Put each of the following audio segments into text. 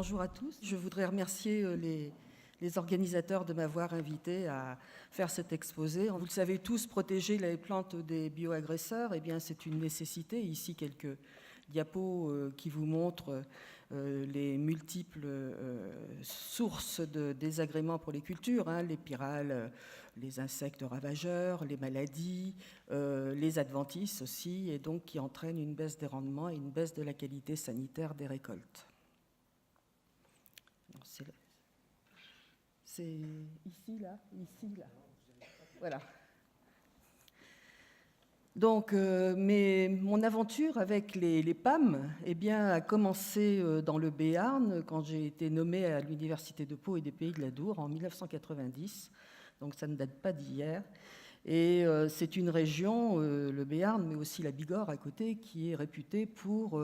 bonjour à tous. Je voudrais remercier les organisateurs de m'avoir invité à faire cet exposé. Vous le savez tous, protéger les plantes des bioagresseurs, eh bien, c'est une nécessité. Ici, quelques diapos qui vous montrent les multiples sources de désagréments pour les cultures, les pyrales, les insectes ravageurs, les maladies, les adventices aussi, et donc qui entraînent une baisse des rendements et une baisse de la qualité sanitaire des récoltes. C'est ici, là. Voilà. Donc, mon aventure avec les PAM eh bien, a commencé dans le Béarn quand j'ai été nommée à l'Université de Pau et des Pays de l'Adour en 1990. Donc, ça ne date pas d'hier. Et c'est une région, le Béarn, mais aussi la Bigorre à côté, qui est réputée pour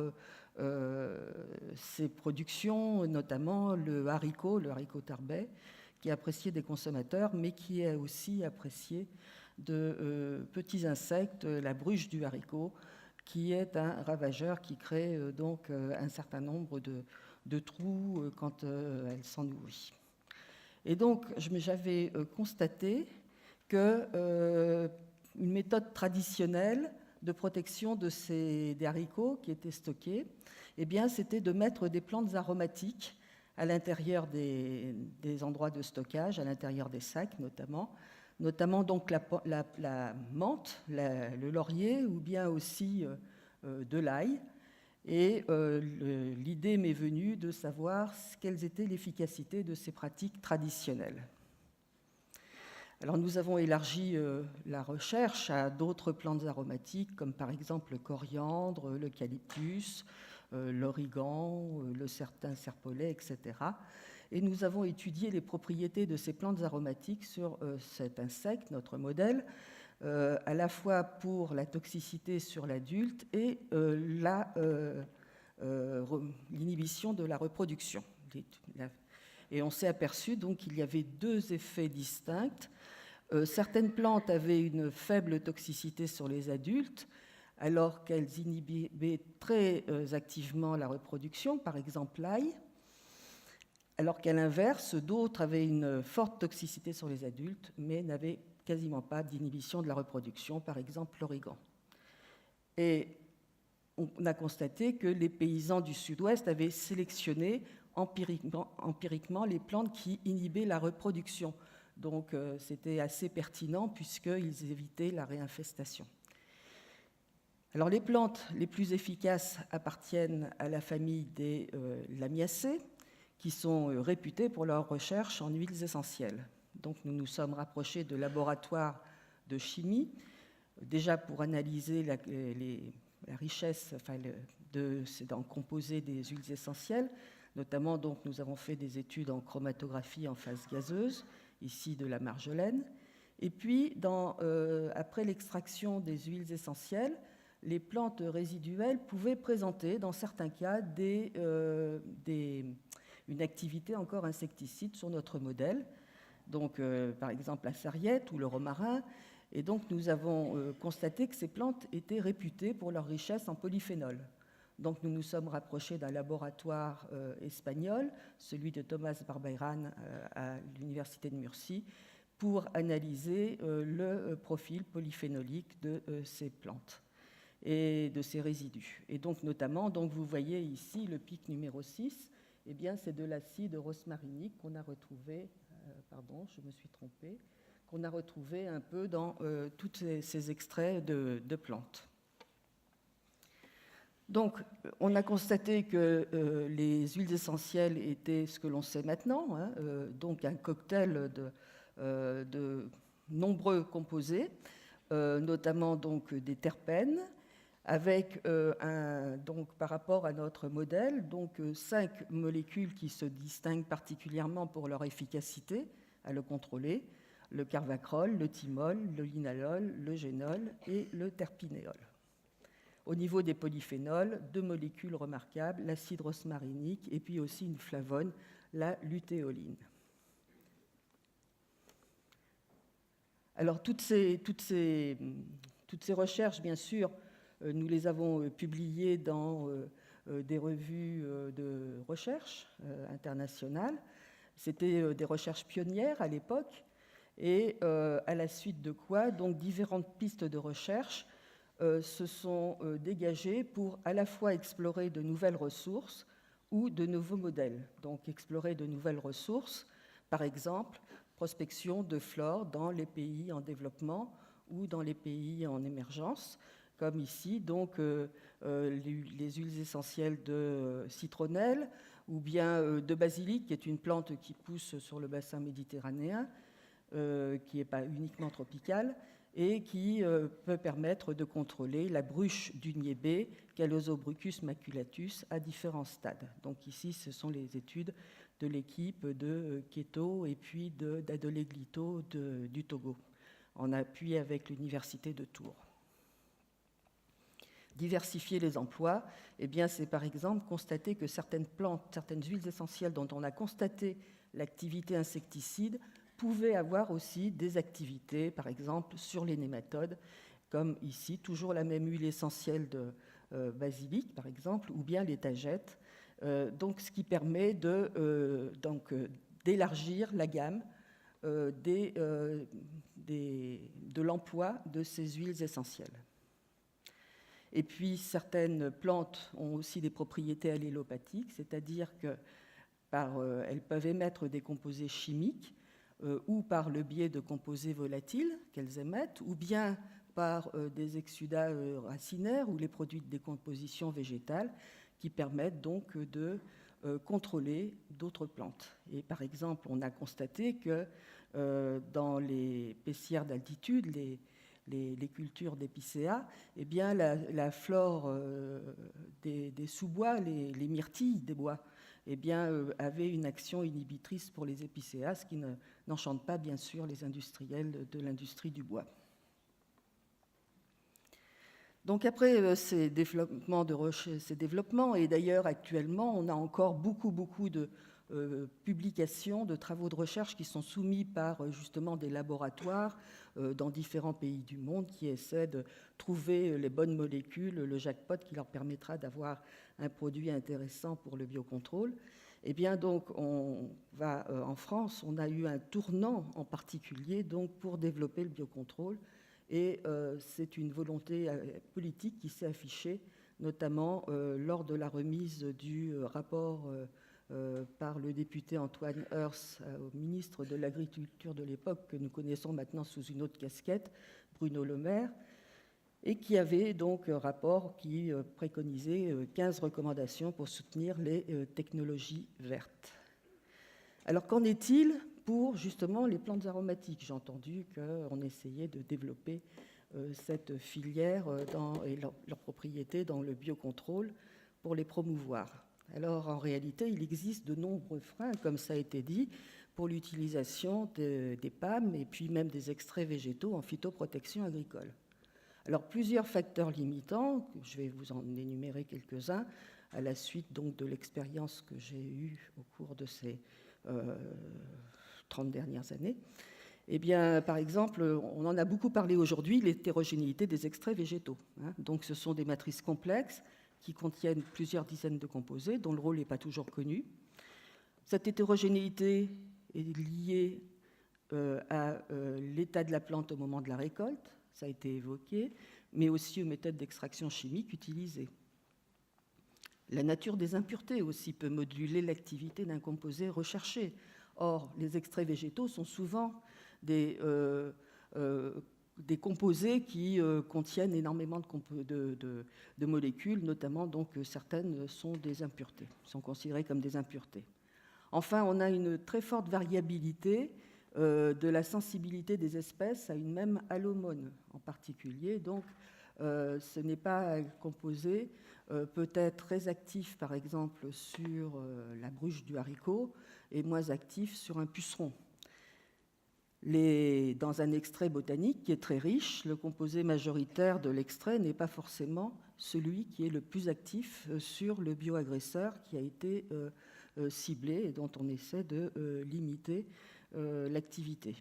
ses productions, notamment le haricot tarbais, qui est apprécié des consommateurs, mais qui est aussi apprécié de petits insectes, la bruche du haricot, qui est un ravageur qui crée donc un certain nombre de trous quand elle s'en nourrit. Et donc, j'avais constaté que une méthode traditionnelle de protection des haricots qui étaient stockés, eh bien, c'était de mettre des plantes aromatiques à l'intérieur des endroits de stockage, à l'intérieur des sacs notamment donc la menthe, le laurier, ou bien aussi de l'ail. Et l'idée m'est venue de savoir quelles étaient l'efficacité de ces pratiques traditionnelles. Alors nous avons élargi la recherche à d'autres plantes aromatiques, comme par exemple le coriandre, l'eucalyptus, l'origan, le certain serpolet, etc. Et nous avons étudié les propriétés de ces plantes aromatiques sur cet insecte, notre modèle, à la fois pour la toxicité sur l'adulte et l'inhibition de la reproduction. Et on s'est aperçu donc qu'il y avait deux effets distincts. Certaines plantes avaient une faible toxicité sur les adultes, alors qu'elles inhibaient très activement la reproduction, par exemple l'ail, alors qu'à l'inverse, d'autres avaient une forte toxicité sur les adultes, mais n'avaient quasiment pas d'inhibition de la reproduction, par exemple l'origan. Et on a constaté que les paysans du sud-ouest avaient sélectionné empiriquement les plantes qui inhibaient la reproduction. Donc c'était assez pertinent puisqu'ils évitaient la réinfestation. Alors les plantes les plus efficaces appartiennent à la famille des Lamiacées, qui sont réputées pour leur recherche en huiles essentielles. Donc nous nous sommes rapprochés de laboratoires de chimie, déjà pour analyser la richesse dans le composé des huiles essentielles. Notamment, donc, nous avons fait des études en chromatographie en phase gazeuse, ici de la marjolaine. Et puis, après l'extraction des huiles essentielles, les plantes résiduelles pouvaient présenter, dans certains cas, une activité encore insecticide sur notre modèle. Donc, par exemple, la sarriette ou le romarin. Et donc, nous avons constaté que ces plantes étaient réputées pour leur richesse en polyphénol. Donc, nous nous sommes rapprochés d'un laboratoire espagnol, celui de Tomás Barberán à l'université de Murcie, pour analyser le profil polyphénolique de ces plantes et de ces résidus. Et donc, notamment, vous voyez ici le pic numéro 6, eh bien, c'est de l'acide rosmarinique qu'on a retrouvé, je me suis trompée, qu'on a retrouvé un peu dans tous ces extraits de plantes. Donc, on a constaté que les huiles essentielles étaient ce que l'on sait maintenant, donc un cocktail de nombreux composés, notamment donc des terpènes, avec donc par rapport à notre modèle, 5 molécules qui se distinguent particulièrement pour leur efficacité à le contrôler: le carvacrol, le thymol, le linalol, le génol et le terpinéol. Au niveau des polyphénols, 2 molécules remarquables, l'acide rosmarinique et puis aussi une flavone, la lutéoline. Alors toutes ces recherches, bien sûr, nous les avons publiées dans des revues de recherche internationales. C'était des recherches pionnières à l'époque, et à la suite de quoi, donc, différentes pistes de recherche se sont dégagées pour à la fois explorer de nouvelles ressources ou de nouveaux modèles. Donc, explorer de nouvelles ressources, par exemple, prospection de flore dans les pays en développement ou dans les pays en émergence, comme ici, donc, les huiles essentielles de citronnelle ou bien de basilic, qui est une plante qui pousse sur le bassin méditerranéen, qui n'est pas uniquement tropicale, et qui peut permettre de contrôler la bruche du niébé, Callosobruchus maculatus, à différents stades. Donc ici, ce sont les études de l'équipe de Keto et puis d'Adolé Glito du Togo, en appui avec l'université de Tours. Diversifier les emplois, eh bien, c'est par exemple constater que certaines plantes, certaines huiles essentielles dont on a constaté l'activité insecticide pouvaient avoir aussi des activités, par exemple, sur les nématodes, comme ici, toujours la même huile essentielle de basilic, par exemple, ou bien les tagettes, donc ce qui permet d'élargir la gamme de l'emploi de ces huiles essentielles. Et puis, certaines plantes ont aussi des propriétés allélopathiques, c'est-à-dire qu'elles peuvent émettre des composés chimiques ou par le biais de composés volatiles qu'elles émettent, ou bien par des exsudats racinaires ou les produits de décomposition végétale qui permettent donc de contrôler d'autres plantes. Et par exemple, on a constaté que dans les pessières d'altitude, les cultures d'épicéas, eh bien, la flore des sous-bois, les myrtilles des bois, eh bien, avait une action inhibitrice pour les épicéas, ce qui n'enchante pas, bien sûr, les industriels de l'industrie du bois. Donc après ces développements, et d'ailleurs actuellement, on a encore beaucoup de publications, de travaux de recherche qui sont soumis par justement des laboratoires dans différents pays du monde qui essaient de trouver les bonnes molécules, le jackpot qui leur permettra d'avoir un produit intéressant pour le biocontrôle. Eh bien, donc, en France, on a eu un tournant en particulier donc, pour développer le biocontrôle, et c'est une volonté politique qui s'est affichée, notamment lors de la remise du rapport par le député Antoine Herse au ministre de l'Agriculture de l'époque, que nous connaissons maintenant sous une autre casquette, Bruno Le Maire, et qui avait donc un rapport qui préconisait 15 recommandations pour soutenir les technologies vertes. Alors qu'en est-il pour justement les plantes aromatiques? J'ai entendu qu'on essayait de développer cette filière et leurs propriétés dans le biocontrôle pour les promouvoir. Alors en réalité, il existe de nombreux freins, comme ça a été dit, pour l'utilisation des PAM et puis même des extraits végétaux en phytoprotection agricole. Alors, plusieurs facteurs limitants, je vais vous en énumérer quelques-uns, à la suite donc de l'expérience que j'ai eue au cours de ces 30 dernières années. Eh bien, par exemple, on en a beaucoup parlé aujourd'hui, l'hétérogénéité des extraits végétaux. Donc, ce sont des matrices complexes qui contiennent plusieurs dizaines de composés, dont le rôle n'est pas toujours connu. Cette hétérogénéité est liée à l'état de la plante au moment de la récolte, ça a été évoqué, mais aussi aux méthodes d'extraction chimique utilisées. La nature des impuretés aussi peut moduler l'activité d'un composé recherché. Or, les extraits végétaux sont souvent des composés qui contiennent énormément de molécules, notamment donc certaines sont des impuretés, sont considérées comme des impuretés. Enfin, on a une très forte variabilité de la sensibilité des espèces à une même allomone en particulier. Donc, ce n'est pas un composé peut-être très actif, par exemple, sur la bruche du haricot et moins actif sur un puceron. Dans un extrait botanique qui est très riche, le composé majoritaire de l'extrait n'est pas forcément celui qui est le plus actif sur le bioagresseur qui a été ciblé et dont on essaie de limiter l'activité.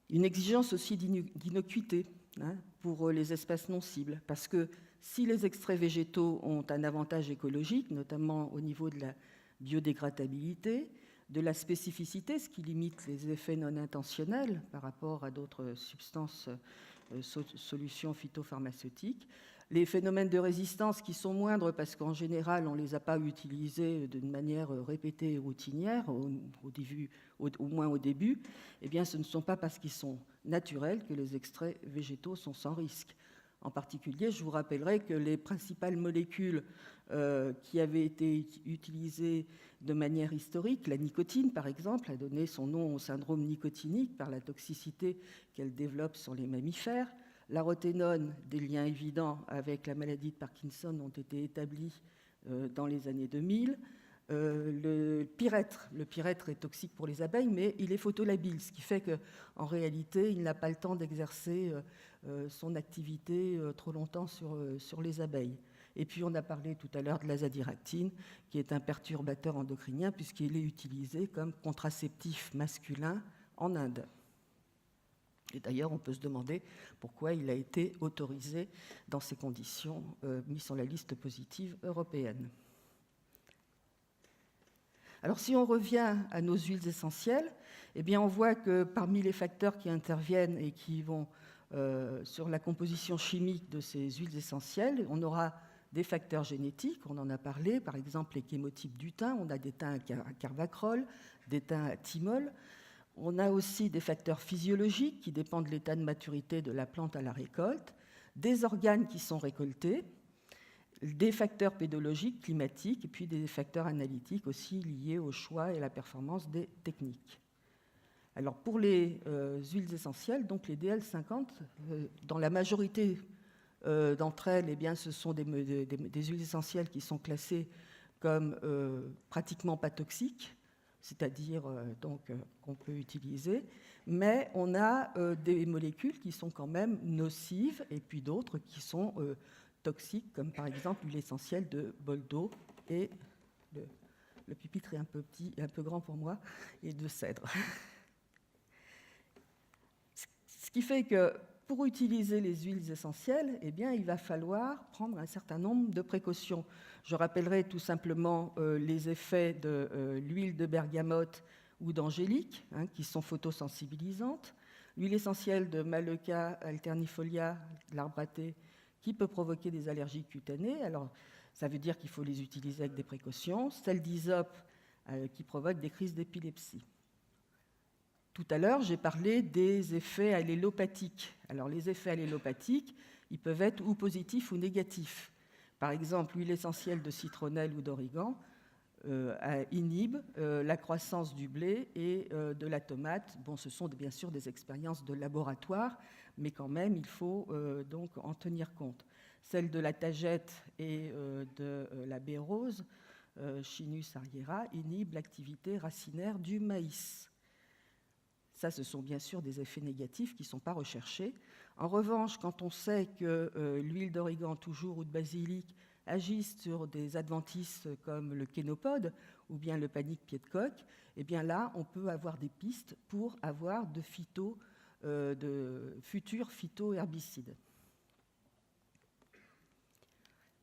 Une exigence aussi d'innocuité pour les espèces non cibles, parce que si les extraits végétaux ont un avantage écologique, notamment au niveau de la biodégradabilité, de la spécificité, ce qui limite les effets non intentionnels par rapport à d'autres substances, solutions phytopharmaceutiques, les phénomènes de résistance qui sont moindres parce qu'en général on ne les a pas utilisés d'une manière répétée et routinière, au moins au début, eh bien ce ne sont pas parce qu'ils sont naturels que les extraits végétaux sont sans risque. En particulier, je vous rappellerai que les principales molécules qui avaient été utilisées de manière historique, la nicotine par exemple, a donné son nom au syndrome nicotinique par la toxicité qu'elle développe sur les mammifères. La roténone, des liens évidents avec la maladie de Parkinson ont été établis dans les années 2000. Le pyrètre est toxique pour les abeilles, mais il est photolabile, ce qui fait qu'en réalité, il n'a pas le temps d'exercer son activité trop longtemps sur les abeilles. Et puis, on a parlé tout à l'heure de l'azadiractine, qui est un perturbateur endocrinien, puisqu'il est utilisé comme contraceptif masculin en Inde. Et d'ailleurs, on peut se demander pourquoi il a été autorisé dans ces conditions, mis sur la liste positive européenne. Alors, si on revient à nos huiles essentielles, eh bien, on voit que parmi les facteurs qui interviennent et qui vont sur la composition chimique de ces huiles essentielles, on aura des facteurs génétiques, on en a parlé, par exemple les chémotypes du thym, on a des thym à carvacrol, des thym à thymol. On a aussi des facteurs physiologiques qui dépendent de l'état de maturité de la plante à la récolte, des organes qui sont récoltés, des facteurs pédologiques, climatiques, et puis des facteurs analytiques aussi liés au choix et à la performance des techniques. Alors pour les huiles essentielles, donc les DL50, dans la majorité d'entre elles, eh bien, ce sont des huiles essentielles qui sont classées comme pratiquement pas toxiques, c'est-à-dire qu'on peut utiliser, mais on a des molécules qui sont quand même nocives et puis d'autres qui sont toxiques, comme par exemple l'huile essentielle de boldo et le pupitre est un peu petit, un peu grand pour moi, et de cèdre. Ce qui fait que pour utiliser les huiles essentielles, eh bien, il va falloir prendre un certain nombre de précautions. Je rappellerai tout simplement les effets de l'huile de bergamote ou d'angélique, qui sont photosensibilisantes, l'huile essentielle de Maleca alternifolia, l'arbre à thé, qui peut provoquer des allergies cutanées. Alors, ça veut dire qu'il faut les utiliser avec des précautions. Celle d'hysope, qui provoque des crises d'épilepsie. Tout à l'heure, j'ai parlé des effets allélopathiques. Alors, les effets allélopathiques, ils peuvent être ou positifs ou négatifs. Par exemple, l'huile essentielle de citronnelle ou d'origan inhibe la croissance du blé et de la tomate. Bon, ce sont bien sûr des expériences de laboratoire, mais quand même, il faut donc en tenir compte. Celle de la tagette et de la baie rose, Chinus arriera, inhibe l'activité racinaire du maïs. Ça, ce sont bien sûr des effets négatifs qui ne sont pas recherchés. En revanche, quand on sait que l'huile d'origan toujours ou de basilic agissent sur des adventices comme le kénopode ou bien le panique pied de coq, eh bien là, on peut avoir des pistes pour avoir de futurs phytoherbicides.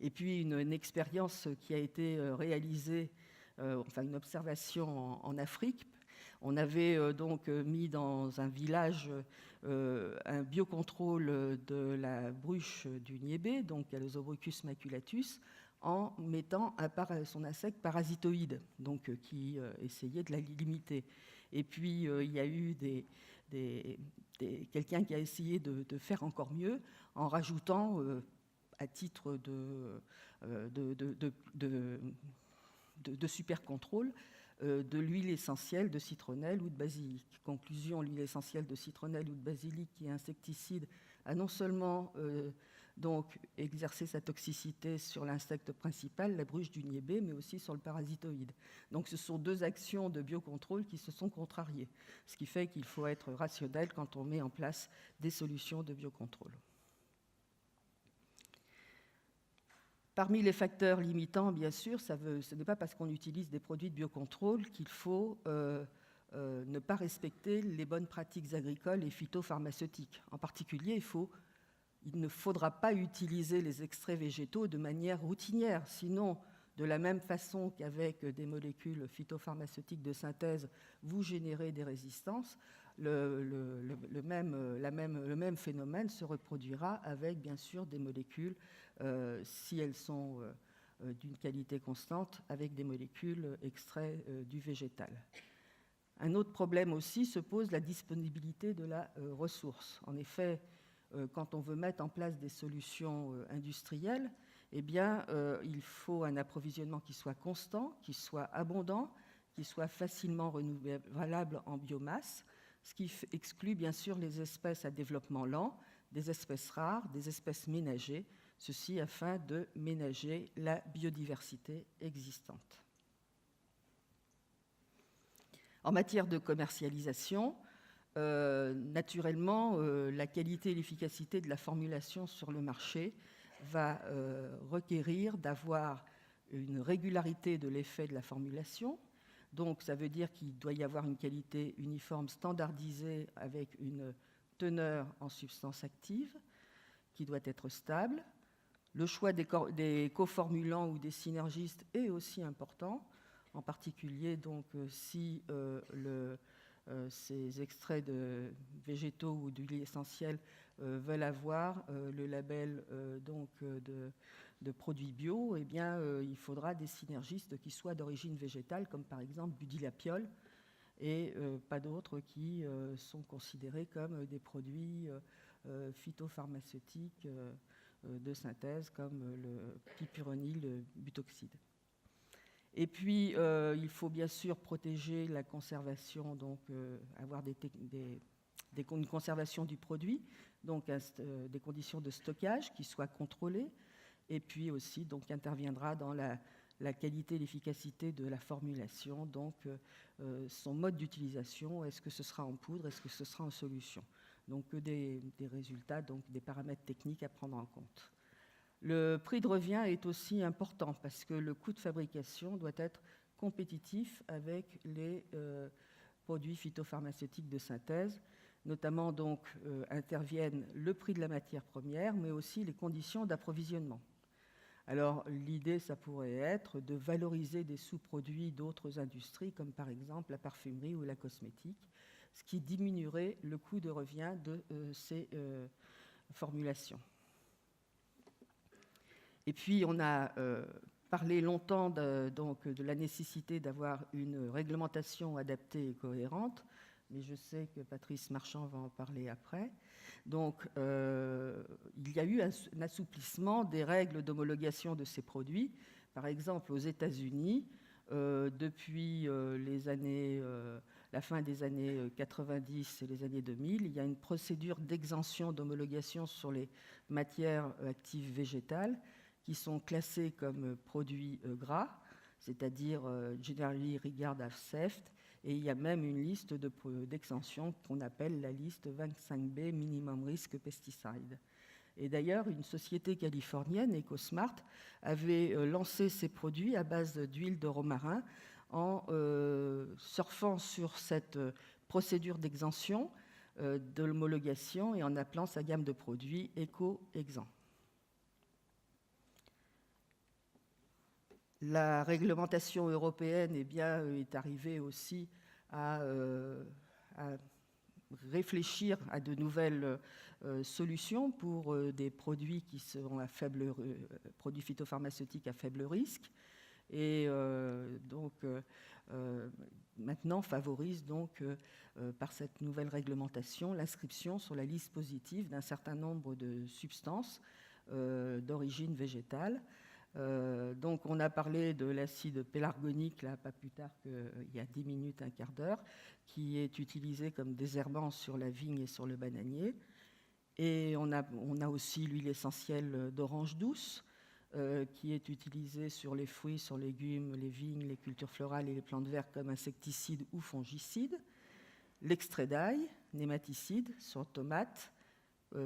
Et puis une expérience qui a été réalisée, une observation en Afrique. On avait donc mis dans un village un biocontrôle de la bruche du niébé, donc Alosobruchus maculatus, en mettant son insecte parasitoïde, donc qui essayait de la limiter. Et puis il y a eu quelqu'un qui a essayé de faire encore mieux en rajoutant, à titre de super contrôle, de l'huile essentielle de citronnelle ou de basilic. Conclusion, l'huile essentielle de citronnelle ou de basilic, qui est insecticide, a non seulement donc exercé sa toxicité sur l'insecte principal, la bruche du niébé, mais aussi sur le parasitoïde. Donc ce sont deux actions de biocontrôle qui se sont contrariées, ce qui fait qu'il faut être rationnel quand on met en place des solutions de biocontrôle. Parmi les facteurs limitants, bien sûr, ce n'est pas parce qu'on utilise des produits de biocontrôle qu'il faut ne pas respecter les bonnes pratiques agricoles et phytopharmaceutiques. En particulier, il ne faudra pas utiliser les extraits végétaux de manière routinière, sinon, de la même façon qu'avec des molécules phytopharmaceutiques de synthèse, vous générez des résistances. Le même phénomène se reproduira avec, bien sûr, des molécules, si elles sont d'une qualité constante, avec des molécules extraits du végétal. Un autre problème aussi se pose, la disponibilité de la ressource. En effet, quand on veut mettre en place des solutions industrielles, eh bien, il faut un approvisionnement qui soit constant, qui soit abondant, qui soit facilement renouvelable en biomasse, ce qui exclut bien sûr les espèces à développement lent, des espèces rares, des espèces ménagées, ceci afin de ménager la biodiversité existante. En matière de commercialisation, naturellement, la qualité et l'efficacité de la formulation sur le marché va requérir d'avoir une régularité de l'effet de la formulation. Donc, ça veut dire qu'il doit y avoir une qualité uniforme standardisée avec une teneur en substances actives qui doit être stable. Le choix des coformulants ou des synergistes est aussi important, en particulier donc, si ces extraits de végétaux ou d'huiles essentielles veulent avoir le label de produits bio, eh bien, il faudra des synergistes qui soient d'origine végétale, comme par exemple butylapiol, et pas d'autres qui sont considérés comme des produits phytopharmaceutiques de synthèse, comme le piperonil butoxide. Et puis, il faut bien sûr protéger la conservation, donc avoir une conservation du produit, donc des conditions de stockage qui soient contrôlées, et puis aussi donc interviendra dans la qualité et l'efficacité de la formulation, donc son mode d'utilisation, est-ce que ce sera en poudre, est-ce que ce sera en solution. Donc des résultats, donc des paramètres techniques à prendre en compte. Le prix de revient est aussi important parce que le coût de fabrication doit être compétitif avec les produits phytopharmaceutiques de synthèse. Notamment, donc, interviennent le prix de la matière première, mais aussi les conditions d'approvisionnement. Alors, l'idée, ça pourrait être de valoriser des sous-produits d'autres industries, comme par exemple la parfumerie ou la cosmétique, ce qui diminuerait le coût de revient de ces formulations. Et puis, on a parlé longtemps de la nécessité d'avoir une réglementation adaptée et cohérente, mais je sais que Patrice Marchand va en parler après. Donc, il y a eu un assouplissement des règles d'homologation de ces produits. Par exemple, aux États-Unis, depuis la fin des années 90 et les années 2000, il y a une procédure d'exemption d'homologation sur les matières actives végétales qui sont classés comme produits gras, c'est-à-dire Generally Regarded as Safe, et il y a même une liste d'exemptions qu'on appelle la liste 25B Minimum Risk Pesticide. Et d'ailleurs, une société californienne, EcoSmart, avait lancé ses produits à base d'huile de romarin en surfant sur cette procédure d'exemption de l'homologation et en appelant sa gamme de produits Eco-Exempt. La réglementation européenne est arrivée aussi à réfléchir à de nouvelles solutions pour des produits qui seront produits phytopharmaceutiques à faible risque, et maintenant favorise donc par cette nouvelle réglementation l'inscription sur la liste positive d'un certain nombre de substances d'origine végétale. Donc on a parlé de l'acide pélargonique, là, pas plus tard qu'il y a 10 minutes, un quart d'heure, qui est utilisé comme désherbant sur la vigne et sur le bananier. Et on a aussi l'huile essentielle d'orange douce, qui est utilisée sur les fruits, sur les légumes, les vignes, les cultures florales et les plantes vertes comme insecticide ou fongicide. L'extrait d'ail, nématicide, sur tomates,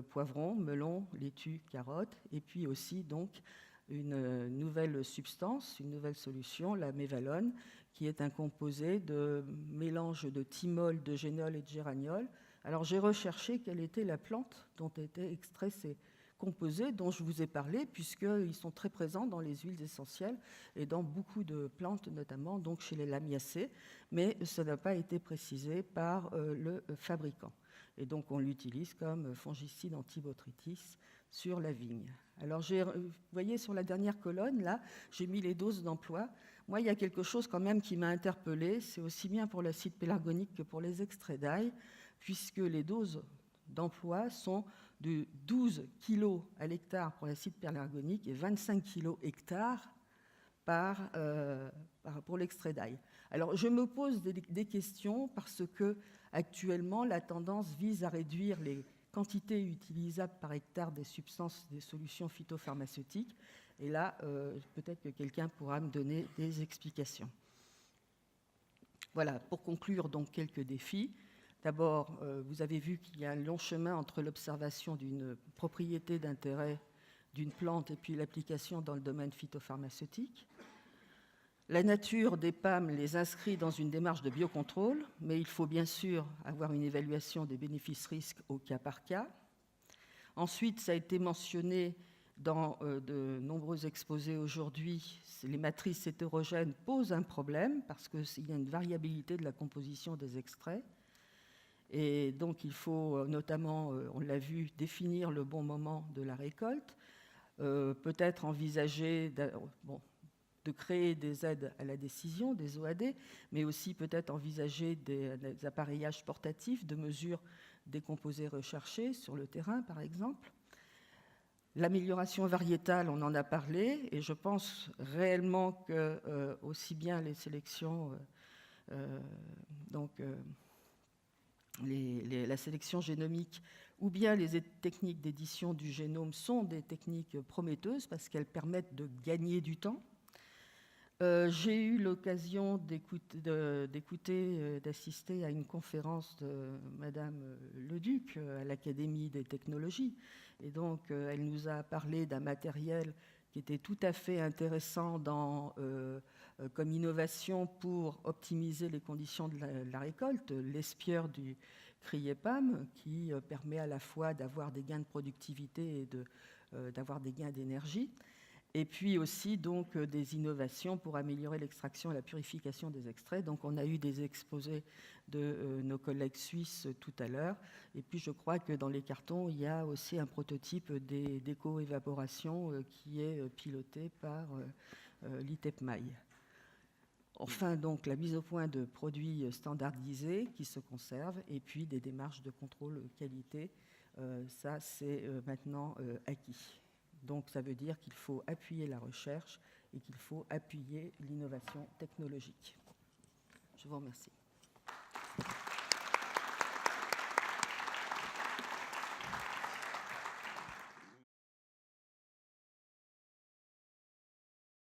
poivrons, melons, laitues, carottes, et puis aussi donc une nouvelle substance, une nouvelle solution, la mévalone, qui est un composé de mélange de thymol, de génol et de géraniol. Alors j'ai recherché quelle était la plante dont étaient extraits ces composés dont je vous ai parlé, puisqu'ils sont très présents dans les huiles essentielles et dans beaucoup de plantes, notamment donc chez les lamiacées, mais ça n'a pas été précisé par le fabricant. Et donc on l'utilise comme fongicide antibotrytis sur la vigne. Alors vous voyez sur la dernière colonne, là, j'ai mis les doses d'emploi. Moi, il y a quelque chose quand même qui m'a interpellée, c'est aussi bien pour l'acide pélargonique que pour les extraits d'ail, puisque les doses d'emploi sont de 12 kg à l'hectare pour l'acide pélargonique et 25 kg hectare pour l'extrait d'ail. Alors, je me pose des questions parce que actuellement, la tendance vise à réduire les quantités utilisables par hectare des substances, des solutions phytopharmaceutiques. Et là, peut-être que quelqu'un pourra me donner des explications. Voilà, pour conclure, donc, quelques défis. D'abord, vous avez vu qu'il y a un long chemin entre l'observation d'une propriété d'intérêt d'une plante et puis l'application dans le domaine phytopharmaceutique. La nature des PAM les inscrit dans une démarche de biocontrôle, mais il faut bien sûr avoir une évaluation des bénéfices-risques au cas par cas. Ensuite, ça a été mentionné dans de nombreux exposés aujourd'hui, les matrices hétérogènes posent un problème parce qu'il y a une variabilité de la composition des extraits. Et donc, il faut notamment, on l'a vu, définir le bon moment de la récolte, peut-être envisager de créer des aides à la décision, des OAD, mais aussi peut-être envisager des appareillages portatifs de mesure des composés recherchés sur le terrain, par exemple. L'amélioration variétale, on en a parlé, et je pense réellement que aussi bien les sélections, la sélection génomique ou bien les techniques d'édition du génome sont des techniques prometteuses parce qu'elles permettent de gagner du temps. J'ai eu l'occasion d'assister à une conférence de Madame Leduc à l'Académie des technologies. Et donc, elle nous a parlé d'un matériel qui était tout à fait intéressant comme innovation pour optimiser les conditions de la récolte, l'espieur du crier PAM, qui permet à la fois d'avoir des gains de productivité et d'avoir des gains d'énergie. Et puis aussi donc des innovations pour améliorer l'extraction et la purification des extraits. Donc on a eu des exposés de nos collègues suisses tout à l'heure. Et puis je crois que dans les cartons, il y a aussi un prototype d'éco-évaporation qui est piloté par l'ITEPMAI. Enfin, donc, la mise au point de produits standardisés qui se conservent et puis des démarches de contrôle qualité. Ça, c'est maintenant acquis. Donc, ça veut dire qu'il faut appuyer la recherche et qu'il faut appuyer l'innovation technologique. Je vous remercie.